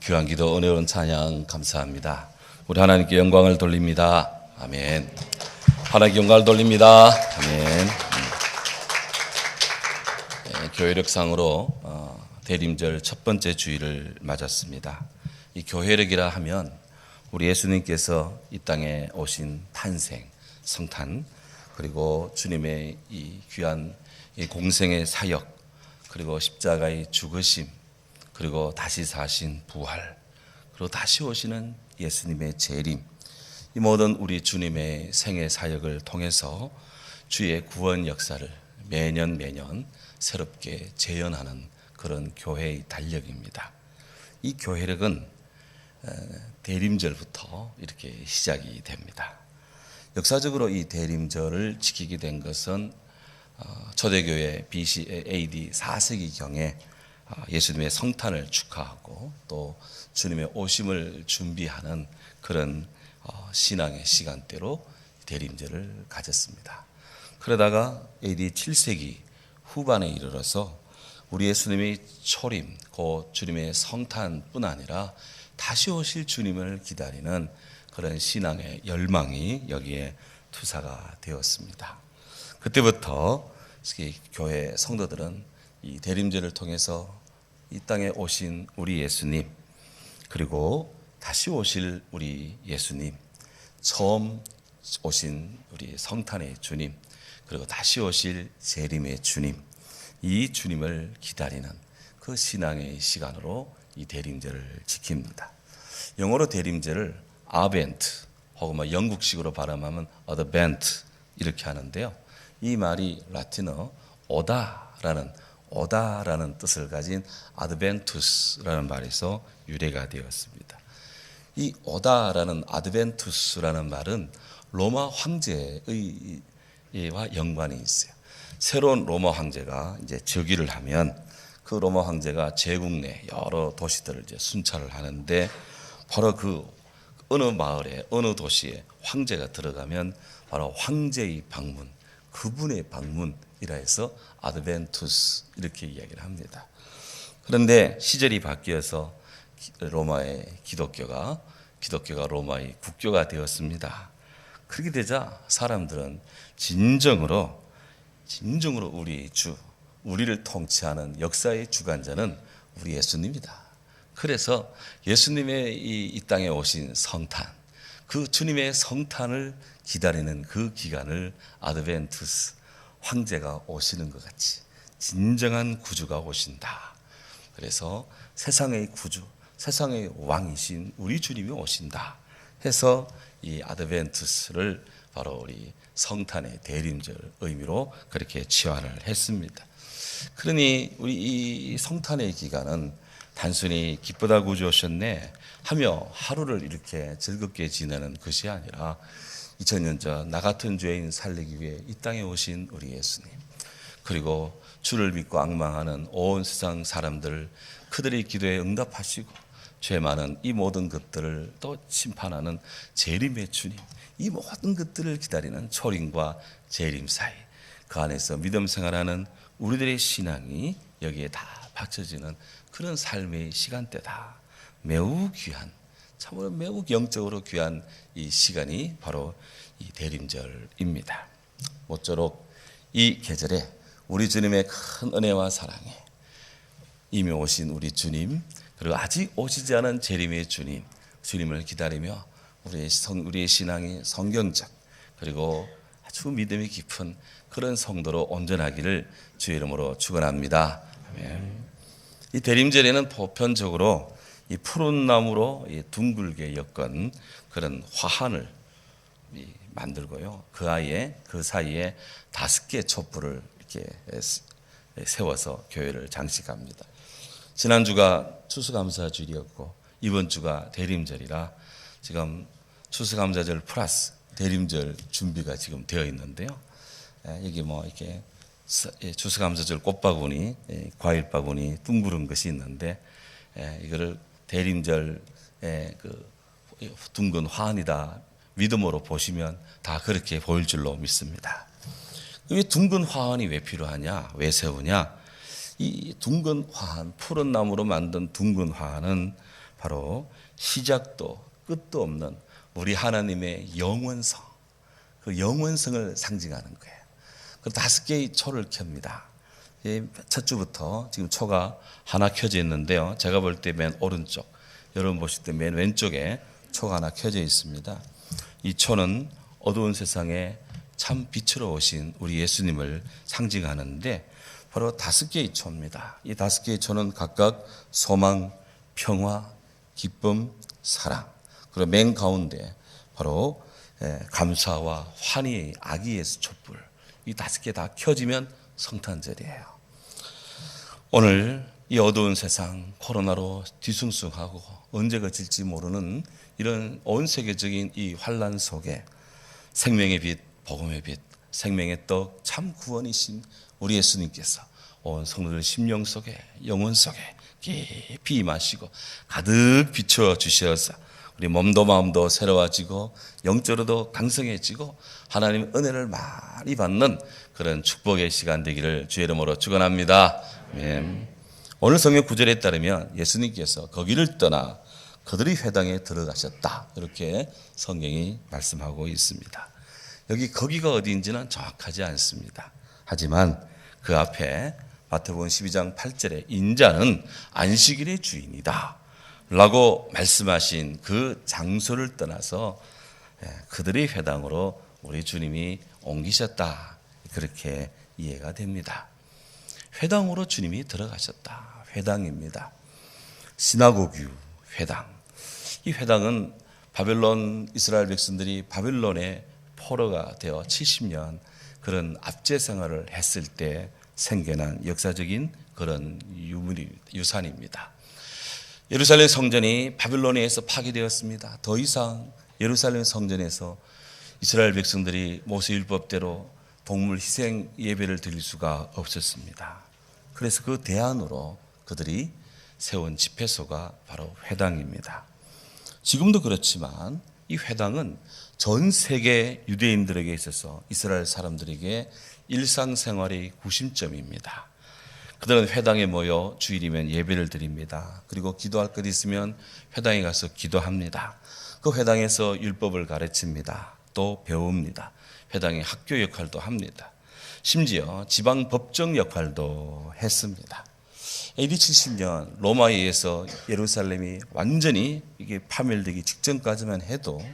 귀한 기도, 은혜로운 찬양 감사합니다. 우리 하나님께 영광을 돌립니다. 아멘. 하나님께 영광을 돌립니다. 아멘. 교회력상으로 대림절 첫 번째 주일을 맞았습니다. 이 교회력이라 하면 우리 예수님께서 이 땅에 오신 탄생, 성탄, 그리고 주님의 이 귀한 이 공생의 사역, 그리고 십자가의 죽으심, 그리고 다시 사신 부활, 그리고 다시 오시는 예수님의 재림, 이 모든 우리 주님의 생애 사역을 통해서 주의 구원 역사를 매년 새롭게 재현하는 그런 교회의 달력입니다. 이 교회력은 대림절부터 이렇게 시작이 됩니다. 역사적으로 이 대림절을 지키게 된 것은 초대교회 BC AD 4세기경에 예수님의 성탄을 축하하고 또 주님의 오심을 준비하는 그런 신앙의 시간대로 대림절을 가졌습니다. 그러다가 AD 7세기 후반에 이르러서 우리 예수님의 초림, 곧 주님의 성탄뿐 아니라 다시 오실 주님을 기다리는 그런 신앙의 열망이 여기에 투사가 되었습니다. 그때부터 교회 성도들은 이 대림절을 통해서 이 땅에 오신 우리 예수님, 그리고 다시 오실 우리 예수님, 처음 오신 우리 성탄의 주님, 그리고 다시 오실 재림의 주님, 이 주님을 기다리는 그 신앙의 시간으로 이 대림절을 지킵니다. 영어로 대림절을 아벤트 혹은 영국식으로 발음하면 어드벤트 이렇게 하는데요. 이 말이 라틴어 오다라는 뜻을 가진 아드벤투스라는 말에서 유래가 되었습니다. 이 오다라는 아드벤투스라는 말은 로마 황제와 연관이 있어요. 새로운 로마 황제가 이제 즉위를 하면 그 로마 황제가 제국 내 여러 도시들을 이제 순찰을 하는데 바로 그 어느 마을에 어느 도시에 황제가 들어가면 바로 황제의 방문, 그분의 방문이라 해서 아드벤투스 이렇게 이야기를 합니다. 그런데 시절이 바뀌어서 로마의 기독교가 로마의 국교가 되었습니다. 그렇게 되자 사람들은 진정으로 우리를 통치하는 역사의 주관자는 우리 예수님이다. 그래서 예수님의 이 땅에 오신 성탄, 그 주님의 성탄을 기다리는 그 기간을 아드벤투스, 황제가 오시는 것 같이 진정한 구주가 오신다. 그래서 세상의 구주, 세상의 왕이신 우리 주님이 오신다 해서 이 아드벤투스를 바로 우리 성탄의 대림절 의미로 그렇게 치환을 했습니다. 그러니 우리 이 성탄의 기간은 단순히 기쁘다 구주 오셨네 하며 하루를 이렇게 즐겁게 지내는 것이 아니라 2000년 전 나 같은 죄인 살리기 위해 이 땅에 오신 우리 예수님, 그리고 주를 믿고 앙망하는 온 세상 사람들, 그들의 기도에 응답하시고 죄 많은 이 모든 것들을 또 심판하는 재림의 주님, 이 모든 것들을 기다리는 초림과 재림 사이, 그 안에서 믿음 생활하는 우리들의 신앙이 여기에 다 받쳐지는 그런 삶의 시간대다. 매우 귀한, 참으로 매우 영적으로 귀한 이 시간이 바로 이 대림절입니다. 모쪼록 이 계절에 우리 주님의 큰 은혜와 사랑에 이미 오신 우리 주님, 그리고 아직 오시지 않은 재림의 주님을 기다리며 우리의 신앙이 성경적, 그리고 아주 믿음이 깊은 그런 성도로 온전하기를 주의 이름으로 축원합니다. 아멘. 이 대림절에는 보편적으로 이 푸른 나무로 둥글게 엮은 그런 화환을 만들고요. 그 사이에 5개 촛불을 이렇게 세워서 교회를 장식합니다. 지난주가 추수감사주일이었고 이번 주가 대림절이라 지금 추수감사절 플러스 대림절 준비가 지금 되어 있는데요. 여기 이렇게 추수감사절 꽃바구니, 과일 바구니 둥그런 것이 있는데 이거를 대림절의 그 둥근 화환이다 믿음으로 보시면 다 그렇게 보일 줄로 믿습니다. 이 둥근 화환이 왜 필요하냐, 왜 세우냐? 이 둥근 화환, 푸른 나무로 만든 둥근 화환은 바로 시작도 끝도 없는 우리 하나님의 영원성, 그 영원성을 상징하는 거예요. 그 5개의 초를 켭니다. 첫 주부터 지금 초가 하나 켜져 있는데요. 제가 볼 때 맨 오른쪽, 여러분 보실 때 맨 왼쪽에 초가 하나 켜져 있습니다. 이 초는 어두운 세상에 참 빛으로 오신 우리 예수님을 상징하는데 바로 5개의 초입니다. 이 5개의 초는 각각 소망, 평화, 기쁨, 사랑, 그리고 맨 가운데 바로 감사와 환희의 아기예수 촛불, 이 5개 다 켜지면 성탄절이에요. 오늘 이 어두운 세상, 코로나로 뒤숭숭하고 언제 그칠지 모르는 이런 온 세계적인 이 환란 속에 생명의 빛, 복음의 빛, 생명의 떡, 참 구원이신 우리 예수님께서 온 성도들 심령 속에, 영혼 속에 깊이 임하시고 가득 비추어 주셔서 우리 몸도 마음도 새로워지고 영적으로도 강성해지고 하나님 은혜를 많이 받는 그런 축복의 시간 되기를 주의 이름으로 축원합니다. 아멘. 오늘 성경 구절에 따르면 예수님께서 거기를 떠나 그들의 회당에 들어가셨다, 이렇게 성경이 말씀하고 있습니다. 여기 거기가 어디인지는 정확하지 않습니다. 하지만 그 앞에 마태복음 12장 8절에 인자는 안식일의 주인이다 라고 말씀하신 그 장소를 떠나서 그들의 회당으로 우리 주님이 옮기셨다, 그렇게 이해가 됩니다. 회당으로 주님이 들어가셨다. 회당입니다. 시나고규 회당. 이 회당은 바벨론, 이스라엘 백성들이 바벨론의 포로가 되어 70년 그런 압제 생활을 했을 때 생겨난 역사적인 그런 유산입니다. 예루살렘 성전이 바벨론에 의해서 파괴되었습니다. 더 이상 예루살렘 성전에서 이스라엘 백성들이 모세율법대로 동물 희생 예배를 드릴 수가 없었습니다. 그래서 그 대안으로 그들이 세운 집회소가 바로 회당입니다. 지금도 그렇지만 이 회당은 전 세계 유대인들에게 있어서 이스라엘 사람들에게 일상생활의 구심점입니다. 그들은 회당에 모여 주일이면 예배를 드립니다. 그리고 기도할 것 있으면 회당에 가서 기도합니다. 그 회당에서 율법을 가르칩니다. 또 배웁니다. 회당의 학교 역할도 합니다. 심지어 지방 법정 역할도 했습니다. AD 70년 로마에 의해서 예루살렘이 완전히 이게 파멸되기 직전까지만 해도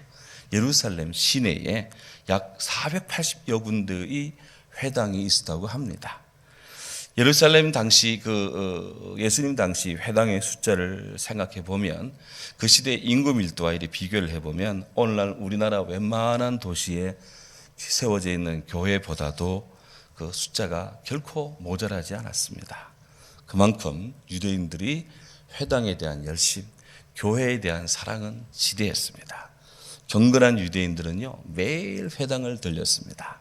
예루살렘 시내에 약 480여 군데의 회당이 있었다고 합니다. 예루살렘 당시 예수님 당시 회당의 숫자를 생각해 보면 그 시대 인구 밀도와 이렇게 비교를 해 보면 오늘날 우리나라 웬만한 도시에 세워져 있는 교회보다도 그 숫자가 결코 모자라지 않았습니다. 그만큼 유대인들이 회당에 대한 열심, 교회에 대한 사랑은 지대했습니다. 경건한 유대인들은요, 매일 회당을 들렸습니다.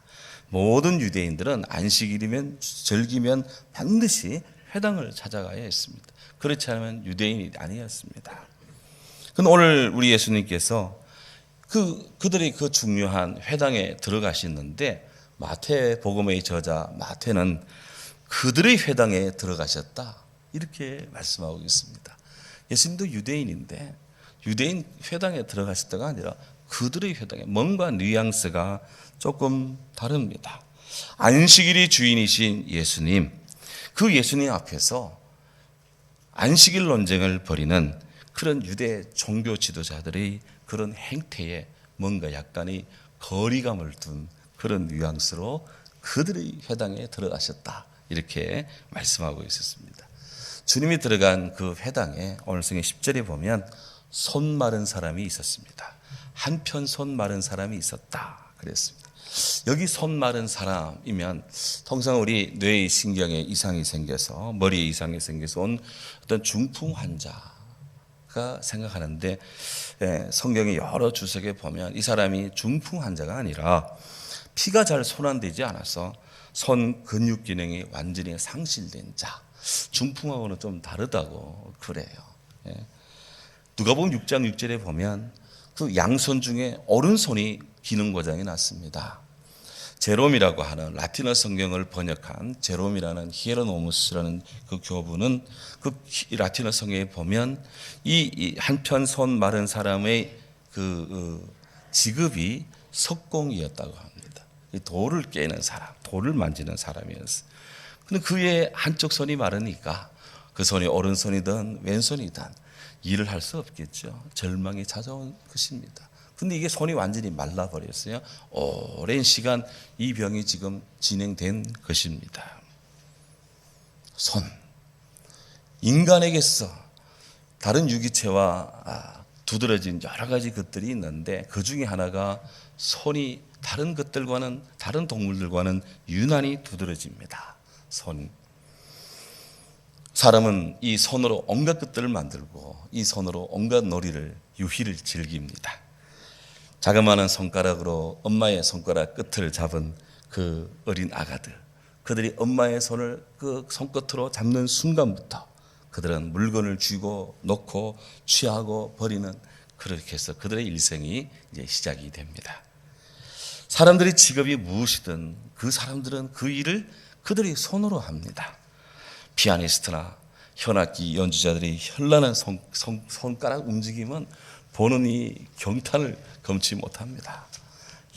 모든 유대인들은 안식일이면 절기면 반드시 회당을 찾아가야 했습니다. 그렇지 않으면 유대인이 아니었습니다. 그런데 오늘 우리 예수님께서 그들의 그 중요한 회당에 들어가시는데 마태복음의 저자 마태는 그들의 회당에 들어가셨다, 이렇게 말씀하고 있습니다. 예수님도 유대인인데 유대인 회당에 들어가셨다가 아니라 그들의 회당에, 뭔가 뉘앙스가 조금 다릅니다. 안식일이 주인이신 예수님, 그 예수님 앞에서 안식일 논쟁을 벌이는 그런 유대 종교 지도자들의 그런 행태에 뭔가 약간의 거리감을 둔 그런 뉘앙스로 그들의 회당에 들어가셨다, 이렇게 말씀하고 있었습니다. 주님이 들어간 그 회당에 오늘 성경 10절에 보면 손 마른 사람이 있었습니다. 한편 손 마른 사람이 있었다 그랬습니다. 여기 손 마른 사람이면 통상 우리 뇌의 신경에 이상이 생겨서, 머리에 이상이 생겨서 온 어떤 중풍 환자가 생각하는데, 성경의 여러 주석에 보면 이 사람이 중풍 환자가 아니라 피가 잘 순환되지 않아서 손 근육 기능이 완전히 상실된 자, 중풍하고는 좀 다르다고 그래요. 누가복음 6장 6절에 보면 그 양손 중에 오른손이 기능 고장이 났습니다. 제롬이라고 하는 라틴어 성경을 번역한 제롬이라는 히에로노무스라는 그 교부는 그 라틴어 성경에 보면 이 한편 손 마른 사람의 그 직업이 석공이었다고 합니다. 이 돌을 깨는 사람, 돌을 만지는 사람이었어요. 근데 그의 한쪽 손이 마르니까 그 손이 오른손이든 왼손이든 일을 할 수 없겠죠. 절망이 찾아온 것입니다. 근데 이게 손이 완전히 말라버렸어요. 오랜 시간 이 병이 지금 진행된 것입니다. 손. 인간에게서 다른 유기체와 두드러진 여러 가지 것들이 있는데 그 중에 하나가 손이 다른 것들과는, 다른 동물들과는 유난히 두드러집니다. 손. 사람은 이 손으로 온갖 것들을 만들고 이 손으로 온갖 놀이를, 유희를 즐깁니다. 자그마한 손가락으로 엄마의 손가락 끝을 잡은 그 어린 아가들, 그들이 엄마의 손을 그 손끝으로 잡는 순간부터 그들은 물건을 쥐고 놓고 취하고 버리는, 그렇게 해서 그들의 일생이 이제 시작이 됩니다. 사람들의 직업이 무엇이든 그 사람들은 그 일을 그들이 손으로 합니다. 피아니스트나 현악기 연주자들이 현란한 손가락 움직임은 보는 이 경탄을 금치 못합니다.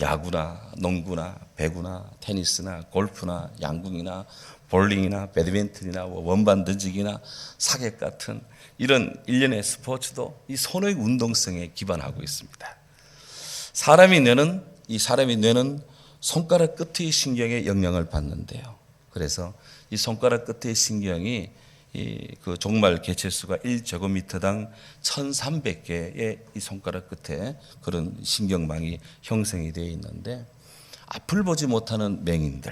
야구나 농구나 배구나 테니스나 골프나 양궁이나 볼링이나 배드민턴이나 원반 던지기나 사격 같은 이런 일련의 스포츠도 이 손의 운동성에 기반하고 있습니다. 사람의 뇌는 손가락 끝의 신경에 영향을 받는데요. 그래서 이 손가락 끝의 신경이 그 종말 개체수가 1제곱미터당 1300개의 이 손가락 끝에 그런 신경망이 형성이 되어 있는데, 앞을 보지 못하는 맹인들,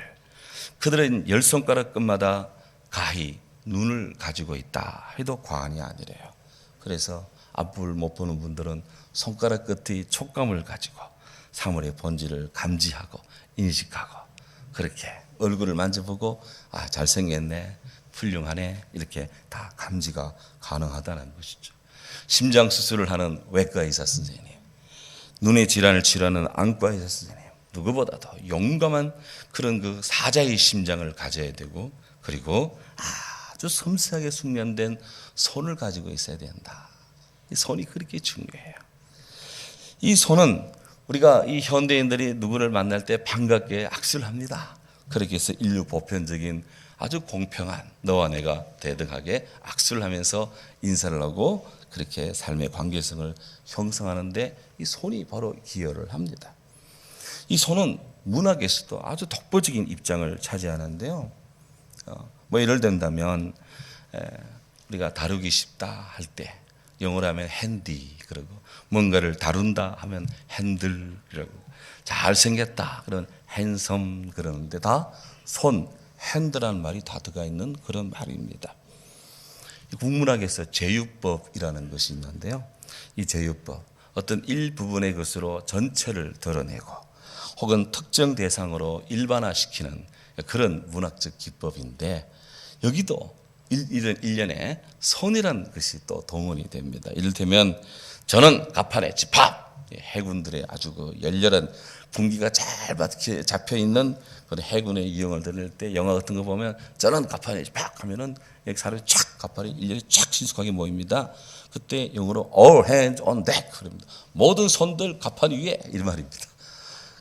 그들은 10손가락 끝마다 가히 눈을 가지고 있다 해도 과언이 아니래요. 그래서 앞을 못 보는 분들은 손가락 끝의 촉감을 가지고 사물의 본질을 감지하고 인식하고, 그렇게 얼굴을 만져보고 잘생겼네, 훌륭하네, 이렇게 다 감지가 가능하다는 것이죠. 심장 수술을 하는 외과 의사 선생님, 눈의 질환을 치료하는 안과 의사 선생님, 누구보다도 용감한 그런 그 사자의 심장을 가져야 되고, 그리고 아주 섬세하게 숙련된 손을 가지고 있어야 된다. 이 손이 그렇게 중요해요. 이 손은 우리가 이 현대인들이 누구를 만날 때 반갑게 악수를 합니다. 그렇게 해서 인류 보편적인 아주 공평한 너와 내가 대등하게 악수를 하면서 인사를 하고 그렇게 삶의 관계성을 형성하는데 이 손이 바로 기여를 합니다. 이 손은 문학에서도 아주 독보적인 입장을 차지하는데요. 뭐 예를 든다면 우리가 다루기 쉽다 할 때 영어로 하면 핸디, 그러고 뭔가를 다룬다 하면 핸들이라고, 잘생겼다 그런 핸섬, 그러는데 다 손, 핸드라는 말이 다 들어가 있는 그런 말입니다. 국문학에서 제유법이라는 것이 있는데요. 이 제유법, 어떤 일부분의 것으로 전체를 드러내고 혹은 특정 대상으로 일반화시키는 그런 문학적 기법인데, 여기도 일련의 손이라는 것이 또 동원이 됩니다. 이를테면 저는 가판에 집합, 해군들의 아주 그 열렬한 군기가 잘 잡혀 있는 그런 해군의 유형을 드릴 때 영화 같은 거 보면 저는 가판에 집합 하면은 여기 사람이 쫙 가판에 일렬이 쫙 신속하게 모입니다. 그때 영어로 all hands on deck 그럽니다. 모든 손들 가판 위에, 이 말입니다.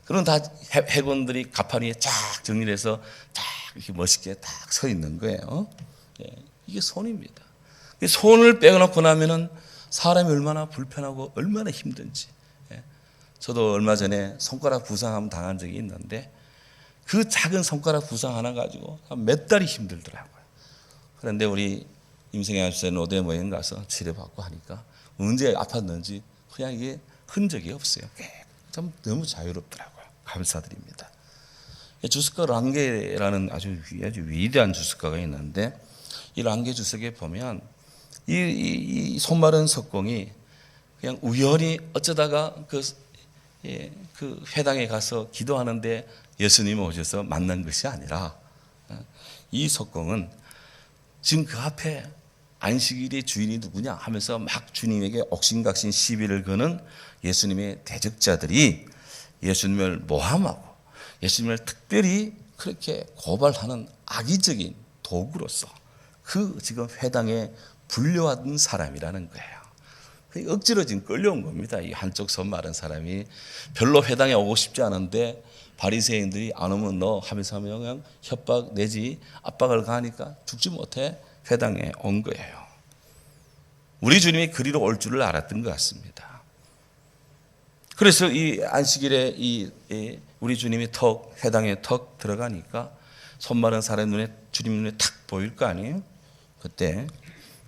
그럼 다 해군들이 가판 위에 쫙 정리해서 딱 이렇게 멋있게 딱 서 있는 거예요. 이게 손입니다. 손을 빼놓고 나면은 사람이 얼마나 불편하고 얼마나 힘든지. 저도 얼마 전에 손가락 부상함 당한 적이 있는데 그 작은 손가락 부상 하나 가지고 몇 달이 힘들더라고요. 그런데 우리 임성애 아저씨 노대 모임 가서 치료받고 하니까 언제 아팠는지 그냥 이게 흔적이 없어요. 참 너무 자유롭더라고요. 감사드립니다. 주석가 랑게라는 아주 위대한 주석가가 있는데, 이 랑게 주석에 보면 이 손마른 석공이 그냥 우연히 어쩌다가 그 회당에 가서 기도하는데 예수님이 오셔서 만난 것이 아니라, 이 석공은 지금 그 앞에 안식일의 주인이 누구냐 하면서 막 주님에게 옥신각신 시비를 거는 예수님의 대적자들이 예수님을 모함하고 예수님을 특별히 그렇게 고발하는 악의적인 도구로서 그 지금 회당에 불려왔던 사람이라는 거예요. 억지로 지금 끌려온 겁니다. 이 한쪽 손 마른 사람이 별로 회당에 오고 싶지 않은데 바리새인들이 안 오면 너 하면서 그냥 협박 내지 압박을 가하니까 죽지 못해 회당에 온 거예요. 우리 주님이 그리로 올 줄을 알았던 것 같습니다. 그래서 이 안식일에 우리 주님이 회당에 턱 들어가니까 손 마른 사람 눈에 주님 눈에 탁 보일 거 아니에요? 그때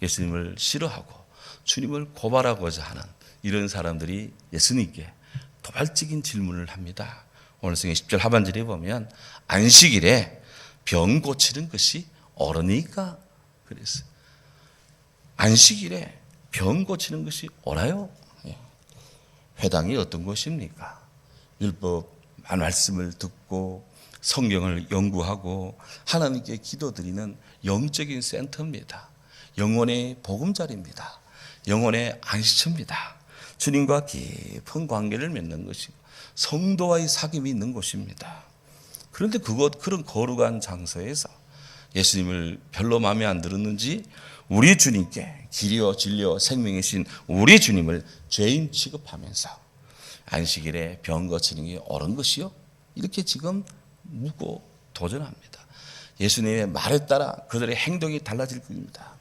예수님을 싫어하고 주님을 고발하고자 하는 이런 사람들이 예수님께 도발적인 질문을 합니다. 오늘 성경 10절 하반절에 보면 안식일에 병 고치는 것이 옳으니까 그랬어요. 안식일에 병 고치는 것이 옳아요? 회당이 어떤 곳입니까? 율법 말씀을 듣고 성경을 연구하고 하나님께 기도드리는 영적인 센터입니다. 영혼의 보금자리입니다. 영혼의 안식처입니다. 주님과 깊은 관계를 맺는 것이고 성도와의 사귐이 있는 곳입니다. 그런데 그런 거룩한 장소에서 예수님을 별로 마음에 안 들었는지 우리 주님께 길이요 진리요 생명이신 우리 주님을 죄인 취급하면서 안식일에 병 고치는 게 옳은 것이요? 이렇게 지금 묻고 도전합니다. 예수님의 말에 따라 그들의 행동이 달라질 겁니다.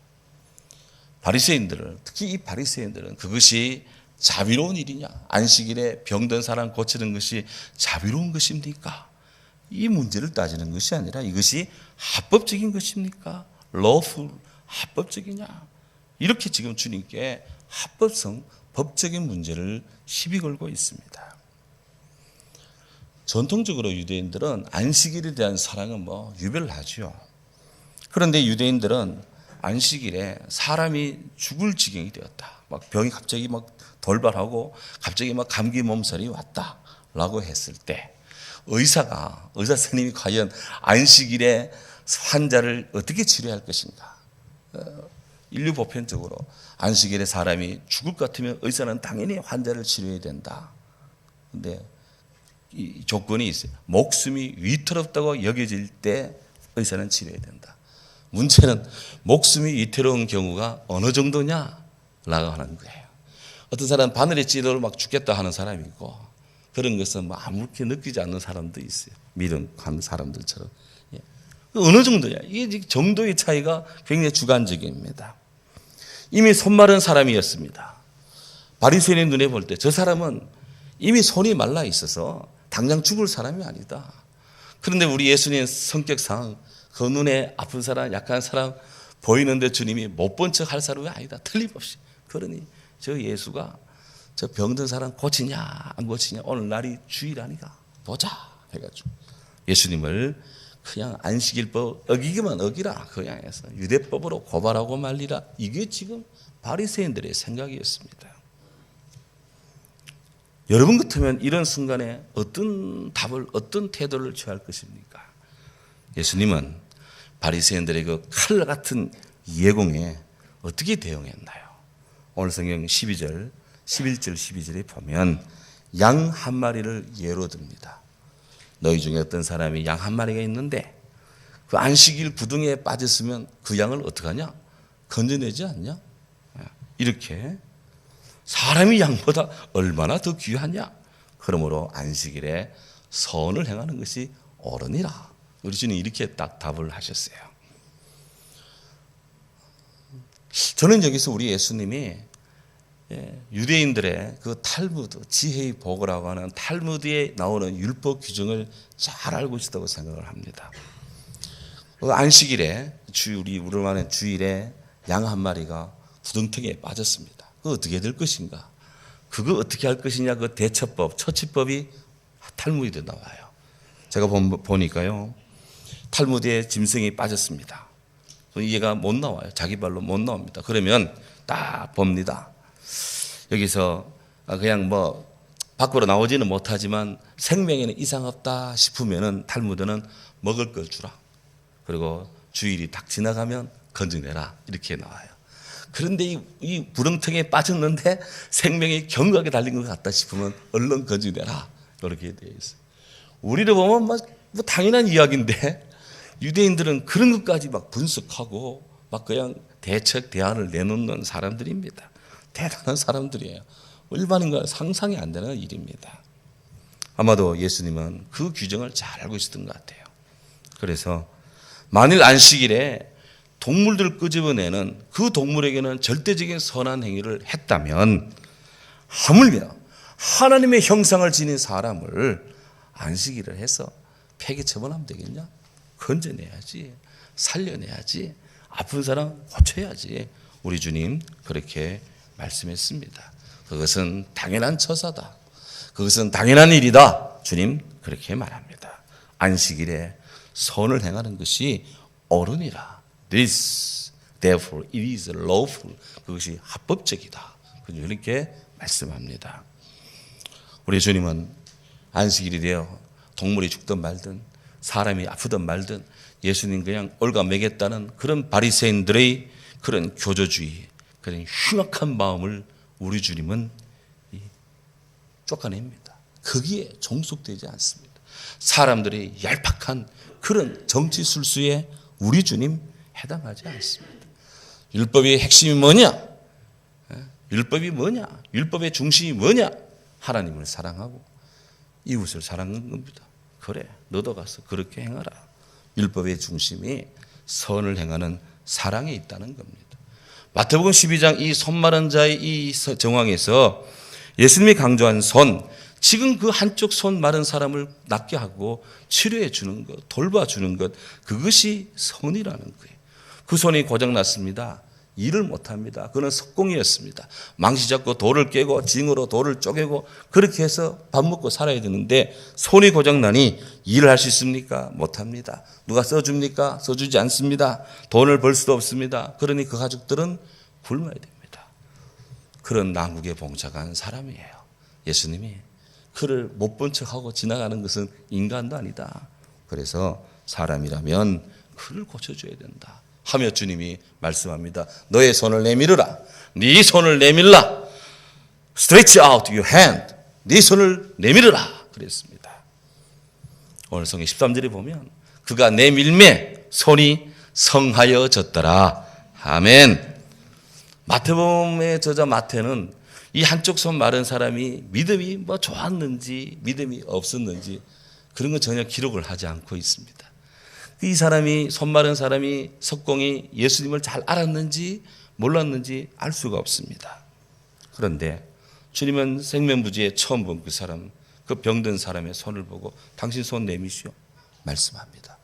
바리새인들은 특히 이 바리새인들은 그것이 자비로운 일이냐? 안식일에 병든 사람 고치는 것이 자비로운 것입니까? 이 문제를 따지는 것이 아니라 이것이 합법적인 것입니까? lawful, 합법적이냐? 이렇게 지금 주님께 합법성, 법적인 문제를 시비 걸고 있습니다. 전통적으로 유대인들은 안식일에 대한 사랑은 유별나죠. 그런데 유대인들은 안식일에 사람이 죽을 지경이 되었다. 병이 갑자기 돌발하고 갑자기 감기 몸살이 왔다라고 했을 때 의사 선생님이 과연 안식일에 환자를 어떻게 치료할 것인가? 인류 보편적으로 안식일에 사람이 죽을 것 같으면 의사는 당연히 환자를 치료해야 된다. 그런데 이 조건이 있어요. 목숨이 위태롭다고 여겨질 때 의사는 치료해야 된다. 문제는 목숨이 위태로운 경우가 어느 정도냐라고 하는 거예요. 어떤 사람은 바늘에 찌르러 죽겠다 하는 사람이 있고 그런 것은 아무렇게 느끼지 않는 사람도 있어요. 믿음하는 사람들처럼. 어느 정도냐? 이게 정도의 차이가 굉장히 주관적입니다. 이미 손 마른 사람이었습니다. 바리새인의 눈에 볼 때 저 사람은 이미 손이 말라 있어서 당장 죽을 사람이 아니다. 그런데 우리 예수님의 성격상 그 눈에 아픈 사람, 약한 사람 보이는데 주님이 못 본 척 할 사람이 아니다. 틀림없이. 그러니 저 예수가 저 병든 사람 고치냐 안 고치냐 오늘 날이 주일 아니가 보자 해가지고 예수님을 그냥 안식일법 어기기만 어기라 그냥 해서 유대법으로 고발하고 말리라. 이게 지금 바리새인들의 생각이었습니다. 여러분 같으면 이런 순간에 어떤 답을 어떤 태도를 취할 것입니까? 예수님은 바리새인들의 그 칼 같은 예공에 어떻게 대응했나요? 오늘 성경 11절 12절에 보면 양 한 마리를 예로 듭니다. 너희 중에 어떤 사람이 양 한 마리가 있는데 그 안식일 구덩이에 빠졌으면 그 양을 어떡하냐? 건져내지 않냐? 이렇게 사람이 양보다 얼마나 더 귀하냐? 그러므로 안식일에 선을 행하는 것이 옳으니라. 우리 주님 이렇게 딱 답을 하셨어요. 저는 여기서 우리 예수님이 유대인들의 그 탈무드, 지혜의 보고라고 하는 탈무드에 나오는 율법 규정을 잘 알고 있다고 생각을 합니다. 그 안식일에 우리 우리만의 주일에 양 한 마리가 구덩텅이에 빠졌습니다. 그거 어떻게 될 것인가? 그거 어떻게 할 것이냐? 그 대처법, 처치법이 탈무드에 나와요. 제가 보니까요, 탈무드에 짐승이 빠졌습니다. 얘가 못 나와요. 자기 발로 못 나옵니다. 그러면 딱 봅니다. 여기서 그냥 밖으로 나오지는 못하지만 생명에는 이상 없다 싶으면은 탈무드는 먹을 걸 주라. 그리고 주일이 딱 지나가면 건져내라. 이렇게 나와요. 그런데 이 구렁텅이에 빠졌는데 생명이 견고하게 달린 것 같다 싶으면 얼른 건져내라. 이렇게 되어 있어요. 우리를 보면 뭐 당연한 이야기인데 유대인들은 그런 것까지 막 분석하고 막 그냥 대책 대안을 내놓는 사람들입니다. 대단한 사람들이에요. 일반인과 상상이 안 되는 일입니다. 아마도 예수님은 그 규정을 잘 알고 있었던 것 같아요. 그래서 만일 안식일에 동물들을 끄집어내는 그 동물에게는 절대적인 선한 행위를 했다면 하물며 하나님의 형상을 지닌 사람을 안식일을 해서 폐기 처분하면 되겠냐? 건져내야지, 살려내야지, 아픈 사람 고쳐야지. 우리 주님 그렇게 말씀했습니다. 그것은 당연한 처사다. 그것은 당연한 일이다. 주님 그렇게 말합니다. 안식일에 선을 행하는 것이 옳으니라. This, therefore, it is lawful. 그것이 합법적이다. 이렇게 말씀합니다. 우리 주님은 안식일이 되어 동물이 죽든 말든 사람이 아프든 말든 예수님 그냥 올가매겠다는 그런 바리새인들의 그런 교조주의, 그런 흉악한 마음을 우리 주님은 쫓아냅니다. 거기에 종속되지 않습니다. 사람들의 얄팍한 그런 정치술수에 우리 주님 해당하지 않습니다. 율법의 핵심이 뭐냐? 율법이 뭐냐? 율법의 중심이 뭐냐? 하나님을 사랑하고 이웃을 사랑하는 겁니다. 그래, 너도 가서 그렇게 행하라. 율법의 중심이 선을 행하는 사랑에 있다는 겁니다. 마태복음 12장 이 손 마른 자의 이 정황에서 예수님이 강조한 선, 지금 그 한쪽 손 마른 사람을 낫게 하고 치료해 주는 것, 돌봐주는 것, 그것이 선이라는 거예요. 그 손이 고장났습니다. 일을 못합니다. 그는 석공이었습니다. 망치 잡고 돌을 깨고 징으로 돌을 쪼개고 그렇게 해서 밥 먹고 살아야 되는데 손이 고장나니 일을 할 수 있습니까? 못합니다. 누가 써줍니까? 써주지 않습니다. 돈을 벌 수도 없습니다. 그러니 그 가족들은 굶어야 됩니다. 그런 난국에 봉착한 사람이에요. 예수님이 그를 못 본 척하고 지나가는 것은 인간도 아니다. 그래서 사람이라면 그를 고쳐줘야 된다 하며 주님이 말씀합니다. 너의 손을 내밀으라. 네 손을 내밀라. Stretch out your hand. 네 손을 내밀으라. 그랬습니다. 오늘 성경 13절에 보면 그가 내밀매 손이 성하여졌더라. 아멘. 마태복음의 저자 마태는 이 한쪽 손 마른 사람이 믿음이 뭐 좋았는지 믿음이 없었는지 그런 건 전혀 기록을 하지 않고 있습니다. 이 사람이 손 마른 사람이 석공이 예수님을 잘 알았는지 몰랐는지 알 수가 없습니다. 그런데 주님은 생명부지에 처음 본 그 사람, 그 병든 사람의 손을 보고 당신 손 내미시오 말씀합니다.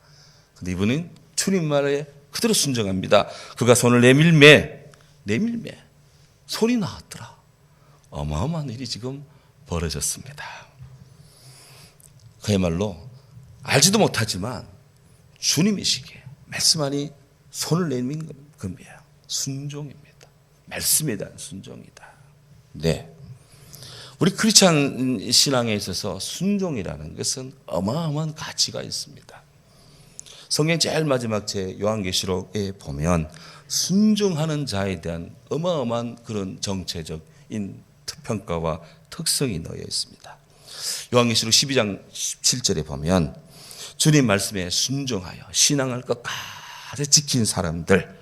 그런데 이분은 주님 말에 그대로 순종합니다. 그가 손을 내밀매 손이 나왔더라. 어마어마한 일이 지금 벌어졌습니다. 그야말로 알지도 못하지만 주님이시기에 말씀하니 손을 내민 겁니다. 순종입니다. 말씀에 대한 순종이다. 네, 우리 크리스찬 신앙에 있어서 순종이라는 것은 어마어마한 가치가 있습니다. 성경 제일 마지막 제 요한계시록에 보면 순종하는 자에 대한 어마어마한 그런 정체적인 평가와 특성이 놓여 있습니다. 요한계시록 12장 17절에 보면 주님 말씀에 순종하여 신앙을 끝까지 지킨 사람들,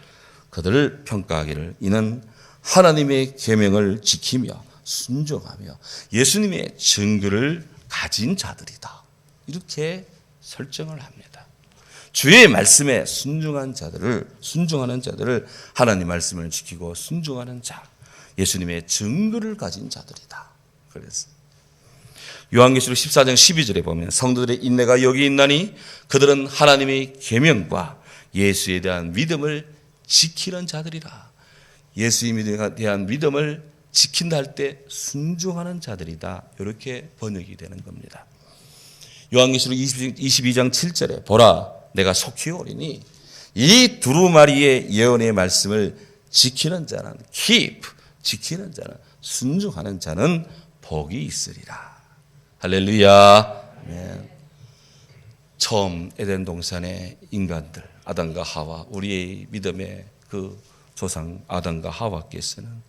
그들을 평가하기를 이는 하나님의 계명을 지키며 순종하며 예수님의 증거를 가진 자들이다. 이렇게 설정을 합니다. 주의 말씀에 순종하는 자들을 하나님 말씀을 지키고 순종하는 자, 예수님의 증거를 가진 자들이다. 그래서 요한계시록 14장 12절에 보면 성도들의 인내가 여기 있나니 그들은 하나님의 계명과 예수에 대한 믿음을 지키는 자들이라. 예수님에 대한 믿음을 지킨다 할 때 순종하는 자들이다. 이렇게 번역이 되는 겁니다. 요한계시록 22장 7절에 보라 내가 속히 오리니 이 두루마리의 예언의 말씀을 지키는 자는 지키는 자는 순종하는 자는 복이 있으리라. 할렐루야. 네. 처음 에덴 동산의 인간들 아담과 하와, 우리의 믿음의 그 조상 아담과 하와께서는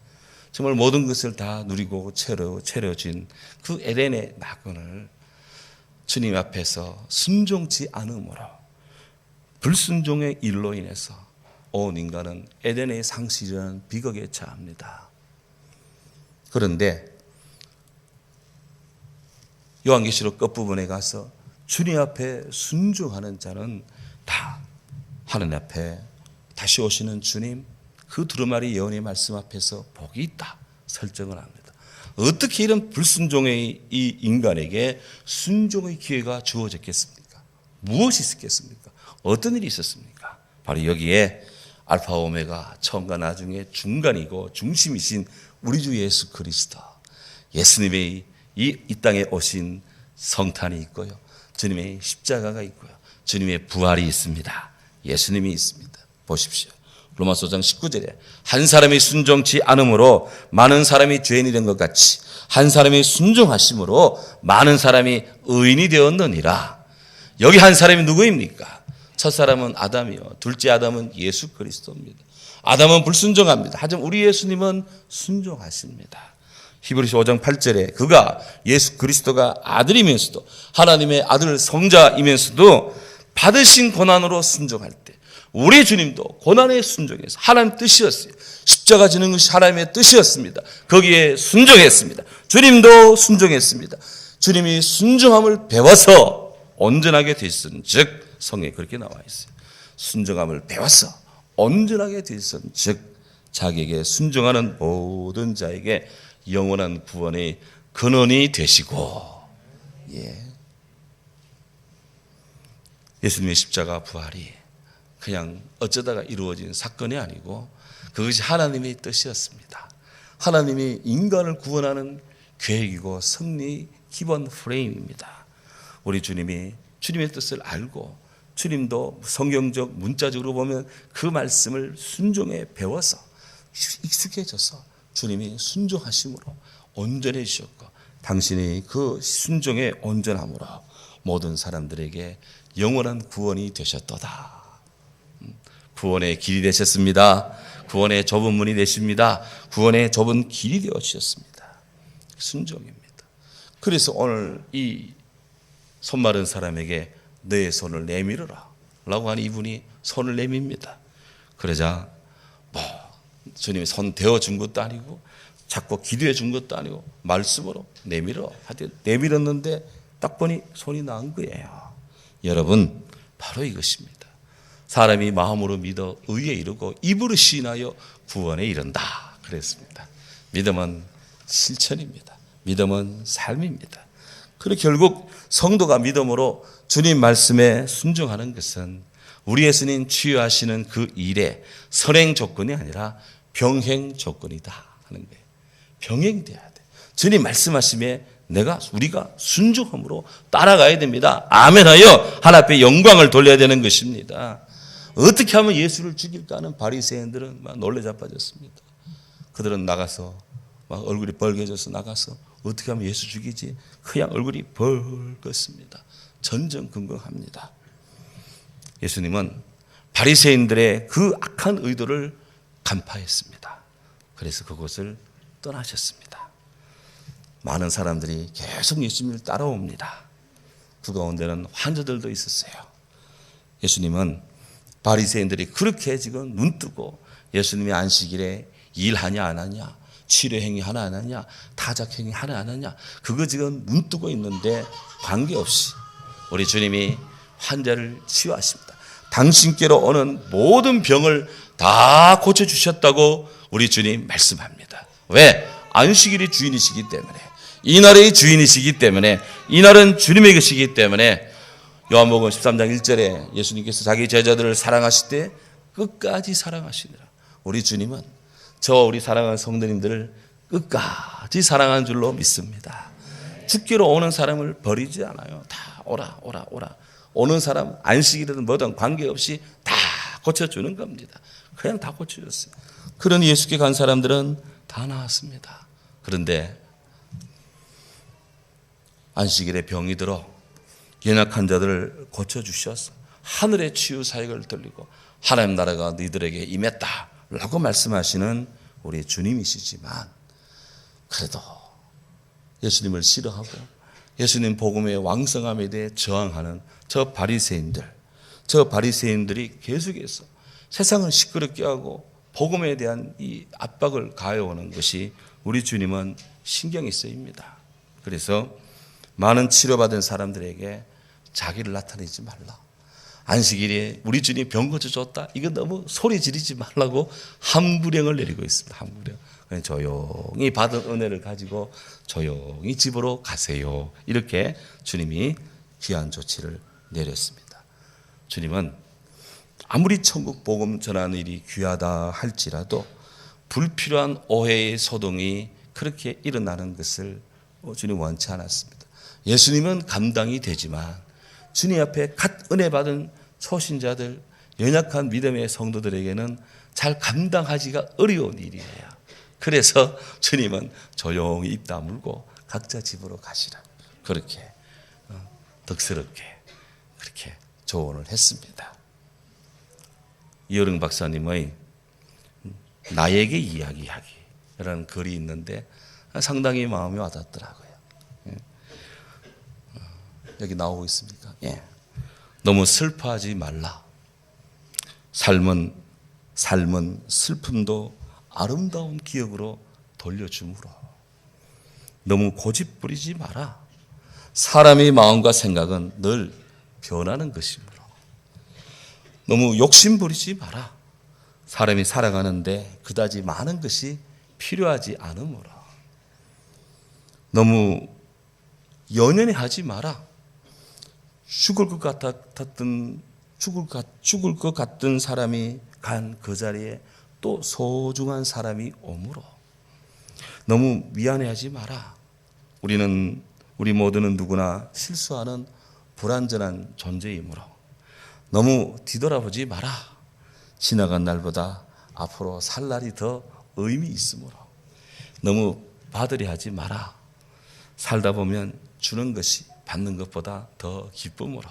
정말 모든 것을 다 누리고 채려진 그 에덴의 낙원을 주님 앞에서 순종치 않음으로 불순종의 일로 인해서 온 인간은 에덴의 상실이라는 비극에 처합니다. 그런데 요한계시록 끝부분에 가서 주님 앞에 순종하는 자는 다 하나님 앞에 다시 오시는 주님 그 두루마리 예언의 말씀 앞에서 복이 있다 설정을 합니다. 어떻게 이런 불순종의 이 인간에게 순종의 기회가 주어졌겠습니까? 무엇이 있었겠습니까? 어떤 일이 있었습니까? 바로 여기에 알파 오메가 처음과 나중에 중간이고 중심이신 우리 주 예수 그리스도 예수님의 이 땅에 오신 성탄이 있고요. 주님의 십자가가 있고요. 주님의 부활이 있습니다. 예수님이 있습니다. 보십시오. 로마서 5장 19절에 한 사람이 순종치 않음으로 많은 사람이 죄인이 된 것 같이 한 사람이 순종하심으로 많은 사람이 의인이 되었느니라. 여기 한 사람이 누구입니까? 첫 사람은 아담이요. 둘째 아담은 예수 그리스도입니다. 아담은 불순종합니다. 하지만 우리 예수님은 순종하십니다. 히브리서 5장 8절에 그가 예수 그리스도가 아들이면서도 하나님의 아들 성자이면서도 받으신 고난으로 순종할 때 우리 주님도 고난에 순종해서 하나님 뜻이었어요. 십자가 지는 것이 하나님의 뜻이었습니다. 거기에 순종했습니다. 주님도 순종했습니다. 주님이 순종함을 배워서 온전하게 되셨은즉 성경에 그렇게 나와 있어요. 순종함을 배워서 온전하게 되셨은즉 자기에게 순종하는 모든 자에게 영원한 구원의 근원이 되시고 예수님의 십자가 부활이 그냥 어쩌다가 이루어진 사건이 아니고 그것이 하나님의 뜻이었습니다. 하나님이 인간을 구원하는 계획이고 승리의 기본 프레임입니다. 우리 주님이 주님의 뜻을 알고 주님도 성경적 문자적으로 보면 그 말씀을 순종해 배워서 익숙해져서 주님이 순종하심으로 온전해지셨고 당신이 그 순종의 온전함으로 모든 사람들에게 영원한 구원이 되셨도다. 구원의 길이 되셨습니다. 구원의 좁은 문이 되십니다. 구원의 좁은 길이 되어주셨습니다. 순종입니다. 그래서 오늘 이 손마른 사람에게 너의 손을 내밀어라 라고 하는 이분이 손을 내밉니다. 그러자 주님이 손 대어준 것도 아니고 자꾸 기도해 준 것도 아니고 말씀으로 내밀어 하여튼 내밀었는데 딱 보니 손이 나은 거예요. 여러분 바로 이것입니다. 사람이 마음으로 믿어 의에 이르고 입으로 시인하여 구원에 이른다 그랬습니다. 믿음은 실천입니다. 믿음은 삶입니다. 그리고 결국 성도가 믿음으로 주님 말씀에 순종하는 것은 우리 예수님 치유하시는 그 일의 선행 조건이 아니라 병행 조건이다 하는 거예요. 병행돼야 돼. 주님 말씀하심에 우리가 순종함으로 따라가야 됩니다. 아멘하여 하나님 앞에 영광을 돌려야 되는 것입니다. 어떻게 하면 예수를 죽일까 하는 바리새인들은 막 놀래 자빠졌습니다. 그들은 나가서 막 얼굴이 벌개져서 나가서 어떻게 하면 예수 죽이지? 그냥 얼굴이 벌겋습니다. 전전긍긍합니다. 예수님은 바리새인들의 그 악한 의도를 간파했습니다. 그래서 그곳을 떠나셨습니다. 많은 사람들이 계속 예수님을 따라옵니다. 그 가운데는 환자들도 있었어요. 예수님은 바리새인들이 그렇게 지금 눈뜨고 예수님이 안식일에 일하냐 안 하냐, 치료행위 하나 안 하냐, 타작행위 하나 안 하냐, 그거 지금 눈뜨고 있는데 관계없이 우리 주님이 환자를 치유하십니다. 당신께로 오는 모든 병을 다 고쳐주셨다고 우리 주님 말씀합니다. 왜? 안식일이 주인이시기 때문에, 이날의 주인이시기 때문에, 이날은 주님의 것이기 때문에. 요한복음 13장 1절에 예수님께서 자기 제자들을 사랑하실 때 끝까지 사랑하시니라. 우리 주님은 우리 사랑하는 성도님들을 끝까지 사랑하는 줄로 믿습니다. 죽기로 오는 사람을 버리지 않아요. 다 오라. 오는 사람 안식일이든 뭐든 관계없이 다 고쳐주는 겁니다. 그냥 다 고쳐줬어요. 그런 예수께 간 사람들은 다 나았습니다. 그런데 안식일에 병이 들어 연약한 자들을 고쳐주셔서 하늘의 치유 사역을 돌리고 하나님 나라가 너희들에게 임했다라고 말씀하시는 우리 주님이시지만 그래도 예수님을 싫어하고 예수님 복음의 왕성함에 대해 저항하는 저 바리새인들이 계속해서 세상을 시끄럽게 하고 복음에 대한 이 압박을 가해오는 것이 우리 주님은 신경이 쓰입니다. 그래서 많은 치료받은 사람들에게 자기를 나타내지 말라. 안식일에 우리 주님이 병 고쳐줬다. 이거 너무 소리 지르지 말라고 함구령을 내리고 있습니다. 함구령. 그냥 조용히 받은 은혜를 가지고 조용히 집으로 가세요. 이렇게 주님이 귀한 조치를 내렸습니다. 주님은 아무리 천국 복음 전하는 일이 귀하다 할지라도 불필요한 오해의 소동이 그렇게 일어나는 것을 주님 원치 않았습니다. 예수님은 감당이 되지만 주님 앞에 갓 은혜 받은 초신자들, 연약한 믿음의 성도들에게는 잘 감당하기가 어려운 일이에요. 그래서 주님은 조용히 입 다물고 각자 집으로 가시라. 그렇게 덕스럽게 그렇게 조언을 했습니다. 이어릉 박사님의 나에게 이야기하기라는 글이 있는데 상당히 마음이 와닿더라고요. 여기 나오고 있습니까? 예. 너무 슬퍼하지 말라. 삶은 슬픔도 아름다운 기억으로 돌려주므로. 너무 고집 부리지 마라. 사람의 마음과 생각은 늘 변하는 것이므로. 너무 욕심 부리지 마라. 사람이 살아가는데 그다지 많은 것이 필요하지 않으므로. 너무 연연해하지 마라. 죽을 것 같던 사람이 간 그 자리에 또 소중한 사람이 오므로. 너무 미안해하지 마라. 우리 모두는 누구나 실수하는 불완전한 존재이므로. 너무 뒤돌아보지 마라. 지나간 날보다 앞으로 살 날이 더 의미 있으므로. 너무 받으려하지 마라. 살다 보면 주는 것이 받는 것보다 더 기쁨으로.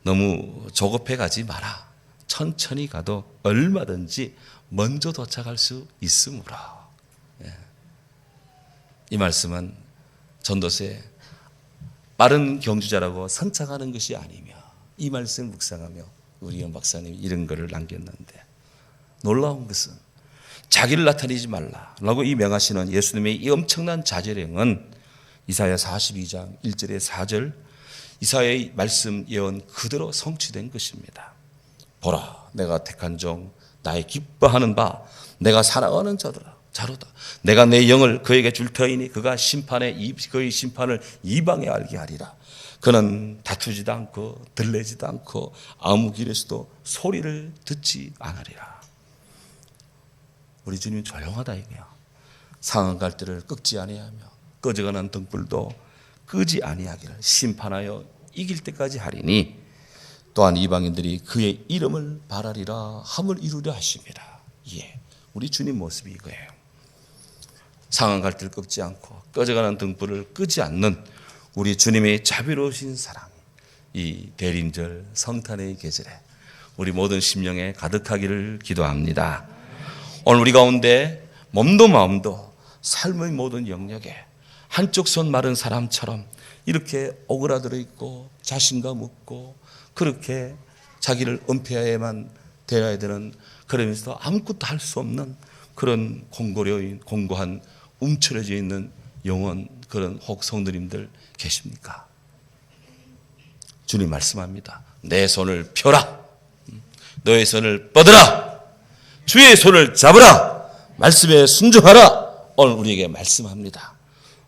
너무 조급해 가지 마라. 천천히 가도 얼마든지 먼저 도착할 수 있으므로. 이 말씀은 전도서에 빠른 경주자라고 선창하는 것이 아니며, 이 말씀을 묵상하며 우리 연 박사님이 이런 글을 남겼는데, 놀라운 것은 자기를 나타내지 말라라고 이 명하시는 예수님의 이 엄청난 자제령은 이사야 42장 1절에 4절 이사야의 말씀 예언 그대로 성취된 것입니다. 보라, 내가 택한 종, 나의 기뻐하는 바, 내가 사랑하는 자로다. 내가 내 영을 그에게 줄 터이니 그가 그의 심판을 이방에 알게 하리라. 그는 다투지도 않고 들레지도 않고 아무 길에서도 소리를 듣지 않으리라. 우리 주님 조용하다 이거야. 상한 갈대를 꺾지 아니하며 꺼져가는 등불도 끄지 아니하기를 심판하여 이길 때까지 하리니, 또한 이방인들이 그의 이름을 바라리라 함을 이루려 하십니다. 예, 우리 주님 모습이 이거예요. 상한 갈대를 꺾지 않고 꺼져가는 등불을 끄지 않는 우리 주님의 자비로우신 사랑, 이 대림절 성탄의 계절에 우리 모든 심령에 가득하기를 기도합니다. 오늘 우리 가운데 몸도 마음도 삶의 모든 영역에 한쪽 손 마른 사람처럼 이렇게 오그라들어 있고 자신감 없고 그렇게 자기를 은폐해야만 되어야 되는, 그러면서도 아무것도 할 수 없는 그런 공고한 움츠러져 있는 영혼, 그런 혹 성도님들 계십니까? 주님 말씀합니다. 내 손을 펴라. 너의 손을 뻗으라. 주의 손을 잡으라. 말씀에 순종하라. 오늘 우리에게 말씀합니다.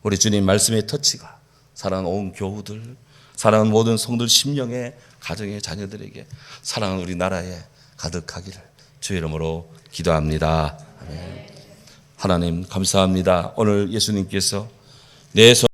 우리 주님 말씀의 터치가 사랑하는 온 교우들, 사랑하는 모든 성도들 심령에, 가정의 자녀들에게, 사랑하는 우리 나라에 가득하기를 주의 이름으로 기도합니다. 아멘. 하나님 감사합니다. 오늘 예수님께서 내 손